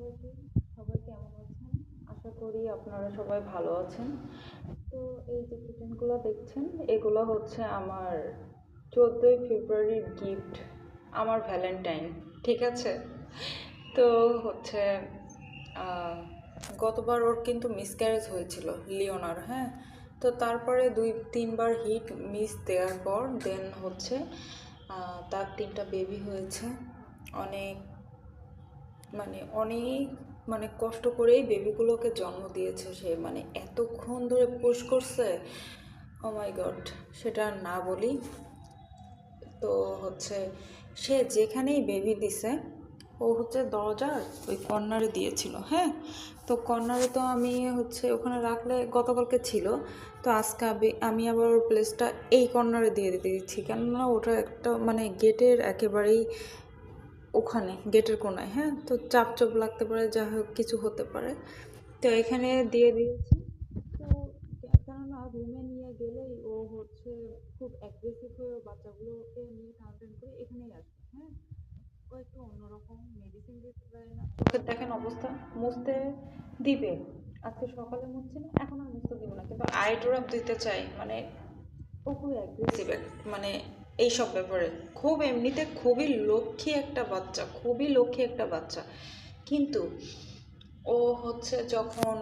আলাইকুম। সবাই কেমন আছেন? আশা করি আপনারা সবাই ভালো আছেন। তো এই যে কিচেনগুলো দেখছেন, এগুলো হচ্ছে আমার 14ই ফেব্রুয়ারির গিফট, আমার ভ্যালেন্টাইন। ঠিক আছে? তো হচ্ছে আহ, গতবার ওর কিন্তু মিসক্যারেজ হয়েছিল, লিওনার। হ্যাঁ, তো তারপরে 2-3 বার হিট মিস দেওয়ার পর দেন হচ্ছে তার 3টা বেবি হয়েছে। অনেক অনেক কষ্ট করেই বেবিগুলোকে জন্ম দিয়েছে সে, এতক্ষণ ধরে পুশ করছে। ও মাই গড, সেটা আর না বলি। তো হচ্ছে সে যেখানেই বেবি দিছে, ও হচ্ছে দরজার ওই কর্নারে দিয়েছিল। হ্যাঁ, তো কর্নারে তো আমি হচ্ছে ওখানে রাখলে গতকালকে ছিল, তো আজকে আমি আবার ওর প্লেসটা এই কর্নারে দিয়ে দিয়েছি, কেননা ওটা একটা গেটের একেবারেই ওখানে, গেটের কোনায়। হ্যাঁ, তো চাপ চাপ লাগতে পারে, যা হোক কিছু হতে পারে, তো এখানে দিয়ে দিয়েছি। তো কেননা রুমে নিয়ে গেলেই ও হচ্ছে খুব অ্যাগ্রেসিভ হয়ে বাচ্চাগুলোকে নিয়ে টানাটানি করে এখানেই আসবে। হ্যাঁ, ও একটু অন্যরকম, মেডিসিন দিতে পারে না, চোখের দেখেন অবস্থা। মুছতে দিবে, আজকে সকালে মুছছে না, এখন আর মুছতে দিব না, কিন্তু আই ড্রপ দিতে চাই। ও খুব অ্যাগ্রেসিভ, এইসব ব্যাপারে। খুব এমনিতে খুবই লক্ষ্মী একটা বাচ্চা, খুবই লক্ষ্মী একটা বাচ্চা, কিন্তু ও হচ্ছে যখন,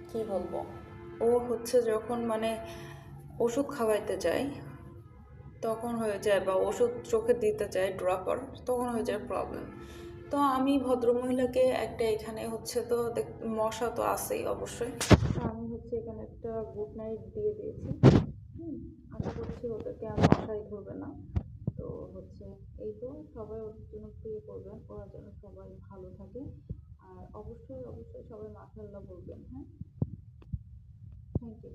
কি বলবো, ও হচ্ছে যখন ওষুধ খাওয়াইতে যায় তখন হয়ে যায়, বা ওষুধ চোখে দিতে চায় ড্রপার, তখন হয়ে যায় প্রবলেম। তো আমি ভদ্রমহিলাকে একটা, এখানে হচ্ছে তো মশা তো আছেই অবশ্যই, তো আমি হচ্ছে এখানে একটা গুড নাইট দিয়ে দিয়েছি। আশা করছি ওদেরকে আর মশাই ধরবে না। তো হচ্ছে এই তো, সবাই ওর জন্য প্রে করবেন, ওরা যেন সবাই ভালো থাকে। আর অবশ্যই অবশ্যই সবাই মাশাআল্লাহ বলবেন। হ্যাঁ, থ্যাংক ইউ।